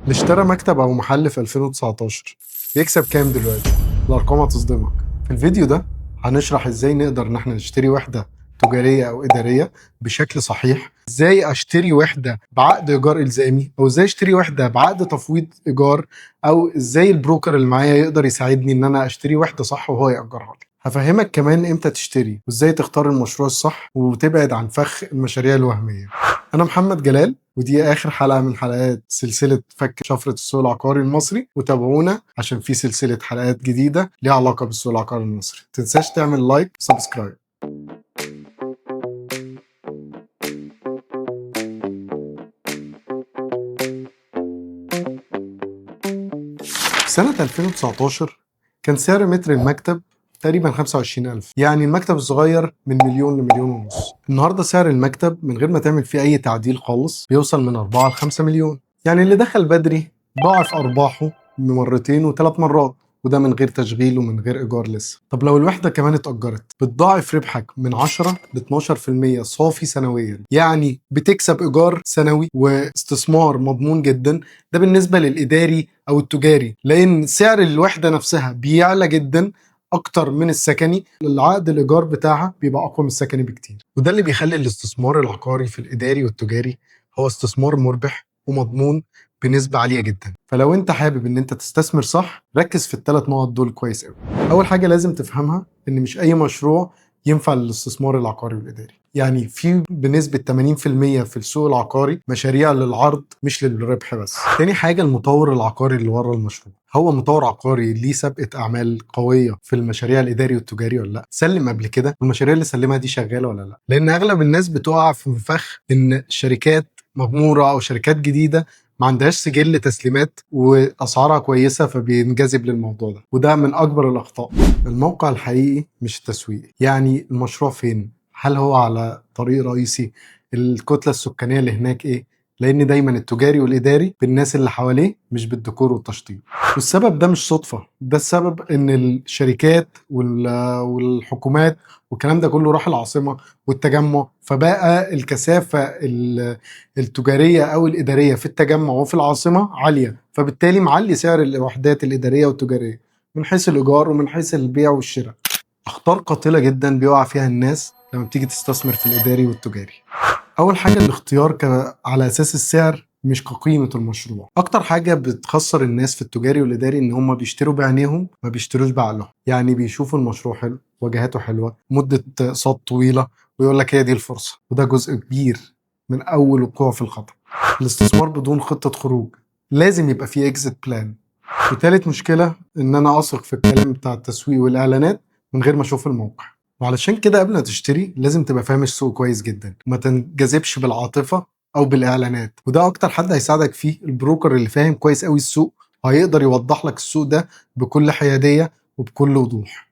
اللي اشترى مكتب او محل في 2019 بيكسب كام دلوقتي؟ الارقام هتصدمك. في الفيديو ده هنشرح ازاي نقدر ان احنا نشتري وحده تجاريه او اداريه بشكل صحيح، ازاي اشتري وحده بعقد ايجار الزامي، او ازاي اشتري وحده بعقد تفويض ايجار، او ازاي البروكر اللي معايا يقدر يساعدني ان انا اشتري وحده صح وهو ياجرها لي. هفهمك كمان امتى تشتري وازاي تختار المشروع الصح وتبعد عن فخ المشاريع الوهميه. انا محمد جلال، ودي اخر حلقه من حلقات سلسله فك شفره السوق العقاري المصري، وتابعونا عشان في سلسله حلقات جديده ليها علاقه بالسوق العقاري المصري. متنساش تعمل لايك وسبسكرايب. في سنه 2019 كان سعر متر المكتب تقريبا 25,000، يعني المكتب الصغير من مليون لمليون ونص. النهارده سعر المكتب من غير ما تعمل فيه اي تعديل خالص بيوصل من 4 ل 5 مليون، يعني اللي دخل بدري ضاعف ارباحه مرتين وثلاث مرات، وده من غير تشغيل ومن غير ايجار لسه. طب لو الوحده كمان اتاجرت بتضاعف ربحك من 10 ل 12% صافي سنويا، يعني بتكسب ايجار سنوي واستثمار مضمون جدا. ده بالنسبه للاداري او التجاري، لان سعر الوحده نفسها بيعلى جدا اكتر من السكني. العقد الايجار بتاعها بيبقى اقوى من السكني بكتير، وده اللي بيخلي الاستثمار العقاري في الاداري والتجاري هو استثمار مربح ومضمون بنسبه عاليه جدا. فلو انت حابب ان انت تستثمر صح، ركز في الثلاث نقط دول كويس قوي. اول حاجه لازم تفهمها ان مش اي مشروع ينفع للاستثمار العقاري والاداري، يعني في بنسبه 80% في السوق العقاري مشاريع للعرض مش للربح بس. تاني حاجه المطور العقاري اللي ورا المشروع، هو مطور عقاري ليه سابقه اعمال قويه في المشاريع الاداري والتجاري ولا لا؟ سلم قبل كده، والمشاريع اللي سلمها دي شغاله ولا لا؟ لان اغلب الناس بتقع في فخ ان شركات مغموره او شركات جديده ما عندهاش سجل تسليمات واسعارها كويسه فبينجذب للموضوع ده، وده من اكبر الاخطاء. الموقع الحقيقي مش التسويق، يعني المشروع فين؟ هل هو على طريق رئيسي؟ الكتله السكانيه اللي هناك ايه؟ لان دايما التجاري والاداري بالناس اللي حواليه مش بالديكور والتشطيب. والسبب ده مش صدفه، ده السبب ان الشركات والحكومات والكلام ده كله راح العاصمه والتجمع، فبقى الكثافه التجاريه او الاداريه في التجمع وفي العاصمه عاليه، فبالتالي معلي سعر الوحدات الاداريه والتجاريه من حيث الايجار ومن حيث البيع والشراء. اخطار قاتله جدا بيقع فيها الناس لما بتيجي تستثمر في الاداري والتجاري. اول حاجه الاختيار على اساس السعر مش كقيمه المشروع. اكتر حاجه بتخسر الناس في التجاري والاداري ان هم بيشتروا بعينيهم ما بيشتروش بعقلهم، يعني بيشوفوا المشروع حلو، واجهاته حلوه، مده اقساط طويله، ويقول لك هي دي الفرصه، وده جزء كبير من اول وقوع في الخطر. الاستثمار بدون خطه خروج، لازم يبقى فيه اكزيت بلان. وتالت مشكله ان انا اثق في الكلام بتاع التسويق والاعلانات من غير ما اشوف الموقع. وعلشان كده قبل ما تشتري لازم تبقى فاهم السوق كويس جدا، وما تنجذبش بالعاطفه او بالاعلانات. وده اكتر حد هيساعدك فيه البروكر اللي فاهم كويس قوي السوق، وهيقدر يوضح لك السوق ده بكل حياديه وبكل وضوح.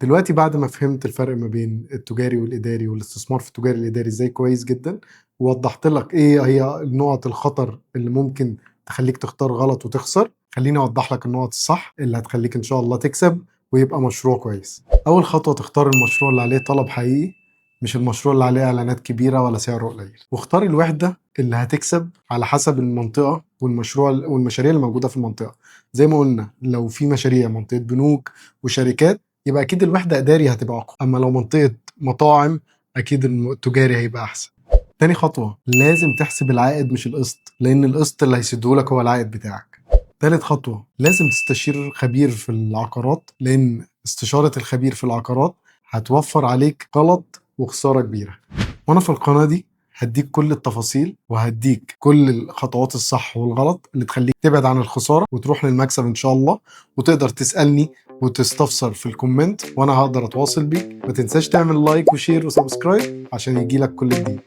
دلوقتي بعد ما فهمت الفرق ما بين التجاري والاداري والاستثمار في التجاري الاداري ازاي كويس جدا، ووضحت لك ايه هي نقط الخطر اللي ممكن تخليك تختار غلط وتخسر، خليني اوضح لك النقط الصح اللي هتخليك ان شاء الله تكسب ويبقى مشروع كويس. اول خطوه تختار المشروع اللي عليه طلب حقيقي، مش المشروع اللي عليه اعلانات كبيره ولا سعره قليل. واختار الوحده اللي هتكسب على حسب المنطقه والمشروع والمشاريع اللي موجوده في المنطقه. زي ما قلنا لو في مشاريع منطقه بنوك وشركات يبقى اكيد الوحده اداري هتبقى اقوى، اما لو منطقه مطاعم اكيد التجاري هيبقى احسن. تاني خطوه لازم تحسب العائد مش القسط، لان القسط اللي هيسدهولك هو العائد بتاعك. تالت خطوه لازم تستشير خبير في العقارات، لان استشاره الخبير في العقارات هتوفر عليك غلط وخساره كبيره. وانا في القناه دي هديك كل التفاصيل، وهديك كل الخطوات الصح والغلط اللي تخليك تبعد عن الخساره وتروح للمكسب ان شاء الله. وتقدر تسالني وتستفسر في الكومنت وانا هقدر اتواصل بيك. ما تنساش تعمل لايك وشير وسبسكرايب عشان يجيلك كل جديد.